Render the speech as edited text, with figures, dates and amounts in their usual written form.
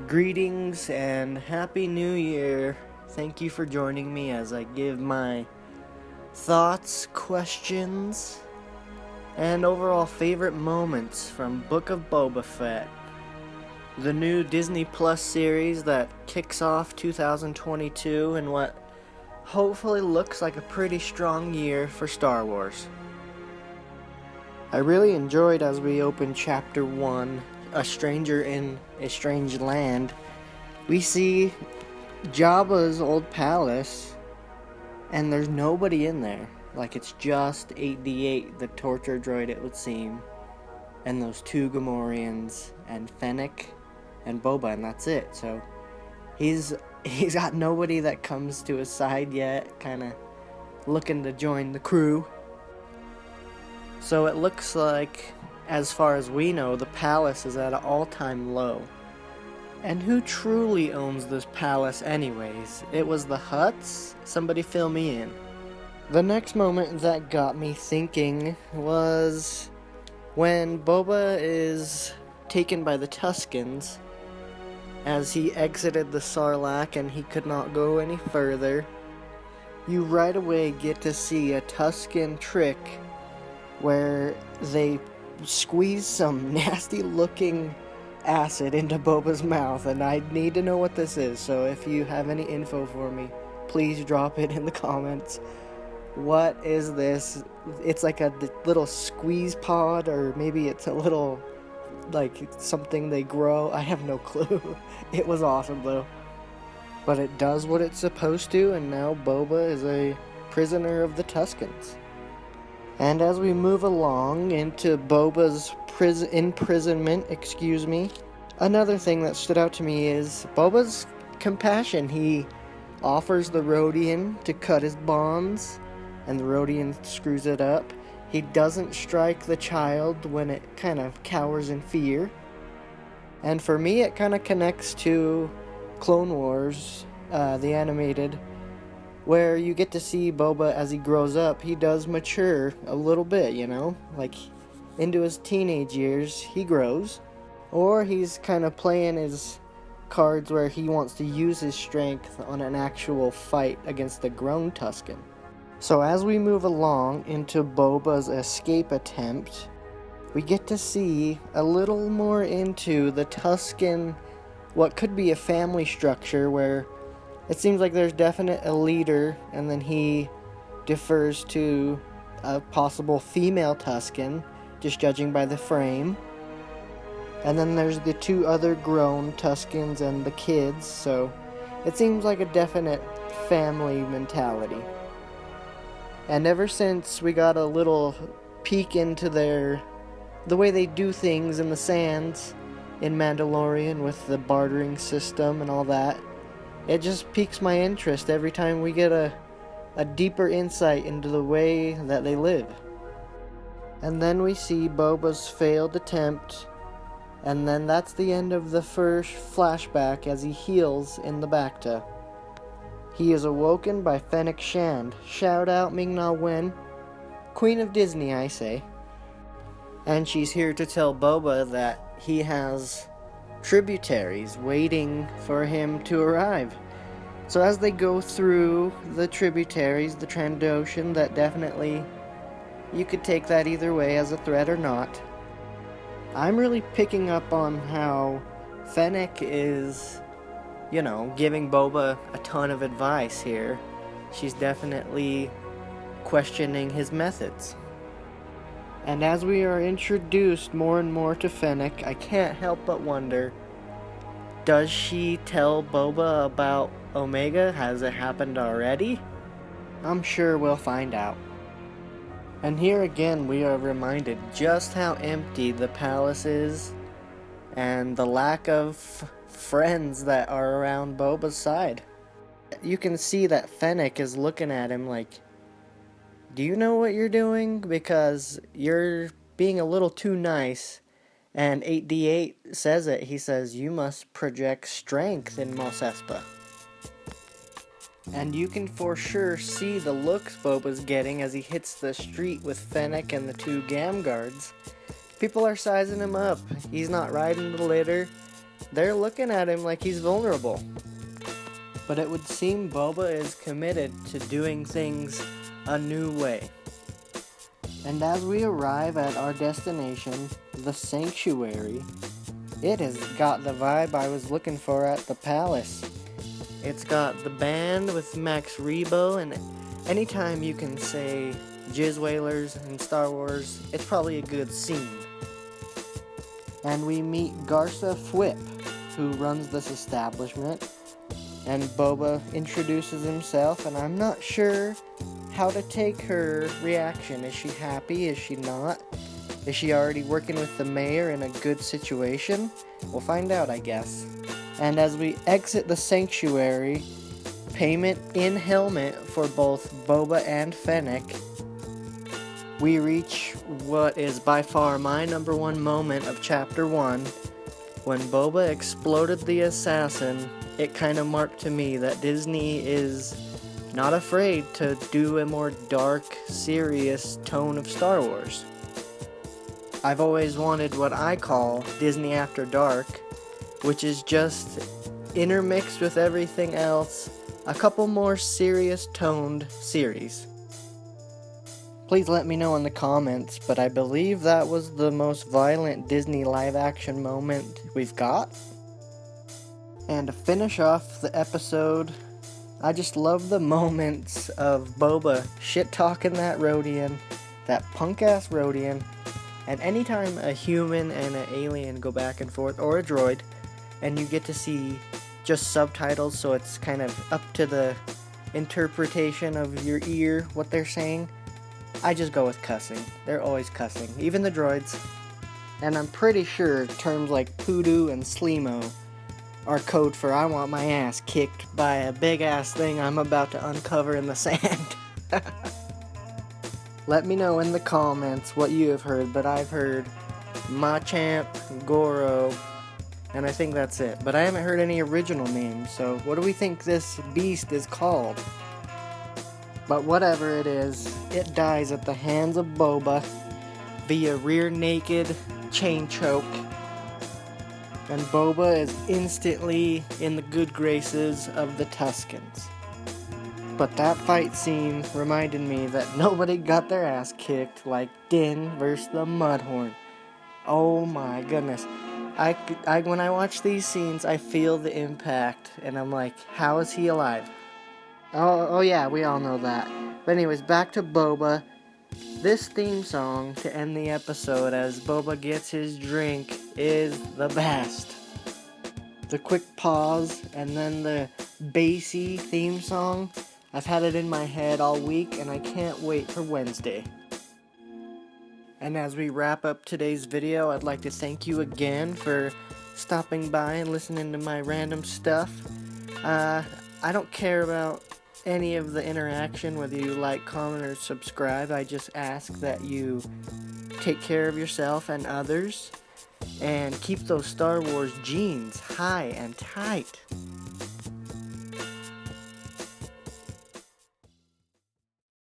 Greetings and Happy New Year. Thank you for joining me as I give my thoughts, questions, and overall favorite moments from Book of Boba Fett, the new Disney Plus series that kicks off 2022 in what hopefully looks like a pretty strong year for Star Wars. I really enjoyed as we opened Chapter 1, A Stranger in a Strange Land. We see Jabba's old palace, and there's nobody in there. Like, it's just 8D8, the torture droid it would seem, and those two Gamorreans, and Fennec, and Boba, and that's it. So, he's got nobody that comes to his side yet, kinda looking to join the crew. So it looks like, as far as we know, the palace is at an all-time low. And who truly owns this palace anyways? It was the Hutts? Somebody fill me in. The next moment that got me thinking was when Boba is taken by the Tuskens as he exited the Sarlacc and he could not go any further. You right away get to see a Tusken trick where they squeeze some nasty looking acid into Boba's mouth, and I need to know what this is, so if you have any info for me, please drop it in the comments. What is this? It's like a little squeeze pod, or maybe it's a little, like, something they grow. I have no clue. It was awesome though. But it does what it's supposed to, and now Boba is a prisoner of the Tuskens. And as we move along into Boba's imprisonment, another thing that stood out to me is Boba's compassion. He offers the Rodian to cut his bonds, and the Rodian screws it up. He doesn't strike the child when it kind of cowers in fear. And for me, it kind of connects to Clone Wars, the animated, where you get to see Boba as he grows up. He does mature a little bit, like into his teenage years, he grows. Or he's kind of playing his cards where he wants to use his strength on an actual fight against the grown Tusken. So as we move along into Boba's escape attempt, we get to see a little more into the Tusken, what could be a family structure where it seems like there's definite a leader, and then he defers to a possible female Tusken, just judging by the frame. And then there's the two other grown Tuskens and the kids, so it seems like a definite family mentality. And ever since we got a little peek into the way they do things in the sands in Mandalorian with the bartering system and all that, it just piques my interest every time we get a deeper insight into the way that they live. And then we see Boba's failed attempt, and then that's the end of the first flashback as he heals in the Bacta. He is awoken by Fennec Shand. Shout out Ming-Na Wen, Queen of Disney, I say. And she's here to tell Boba that he has tributaries waiting for him to arrive. So as they go through the tributaries, the Trandoshan, that definitely, you could take that either way as a threat or not. I'm really picking up on how Fennec is, giving Boba a ton of advice here. She's definitely questioning his methods. And as we are introduced more and more to Fennec, I can't help but wonder, does she tell Boba about Omega? Has it happened already? I'm sure we'll find out. And here again we are reminded just how empty the palace is, and the lack of friends that are around Boba's side. You can see that Fennec is looking at him like, do you know what you're doing? Because you're being a little too nice. And 8D8 says it. He says, you must project strength in Mos Espa. And you can for sure see the looks Boba's getting as he hits the street with Fennec and the two Gam guards. People are sizing him up. He's not riding the litter. they're looking at him like he's vulnerable. But it would seem Boba is committed to doing things a new way. And as we arrive at our destination, the Sanctuary, it has got the vibe I was looking for at the palace. It's got the band with Max Rebo, and anytime you can say Jizz Whalers in Star Wars, it's probably a good scene. And we meet Garsa Fwip, who runs this establishment, and Boba introduces himself, and I'm not sure how to take her reaction. Is she happy? Is she not? Is she already working with the mayor in a good situation? We'll find out, I guess. And as we exit the Sanctuary, payment in helmet for both Boba and Fennec, we reach what is by far my number one moment of Chapter 1. When Boba exploded the assassin, it kind of marked to me that Disney is not afraid to do a more dark, serious tone of Star Wars. I've always wanted what I call Disney After Dark, which is just intermixed with everything else, a couple more serious toned series. Please let me know in the comments, but I believe that was the most violent Disney live action moment we've got. And to finish off the episode, I just love the moments of Boba shit-talking that Rodian, that punk-ass Rodian, and anytime a human and an alien go back and forth, or a droid, and you get to see just subtitles, so it's kind of up to the interpretation of your ear what they're saying, I just go with cussing. They're always cussing, even the droids. And I'm pretty sure terms like poodoo and sleemo are code for I want my ass kicked by a big ass thing I'm about to uncover in the sand. Let me know in the comments what you have heard, but I've heard Machamp, Goro, and I think that's it. But I haven't heard any original names, so what do we think this beast is called? But whatever it is, it dies at the hands of Boba via rear naked chain choke. And Boba is instantly in the good graces of the Tuskens. But that fight scene reminded me that nobody got their ass kicked like Din versus the Mudhorn. Oh my goodness. When I watch these scenes, I feel the impact, and I'm like, how is he alive? Oh yeah, we all know that. But anyways, back to Boba. This theme song to end the episode as Boba gets his drink is the best. The quick pause and then the bassy theme song. I've had it in my head all week and I can't wait for Wednesday. And as we wrap up today's video, I'd like to thank you again for stopping by and listening to my random stuff. I don't care about any of the interaction, whether you like, comment, or subscribe. I just ask that you take care of yourself and others and keep those Star Wars genes high and tight.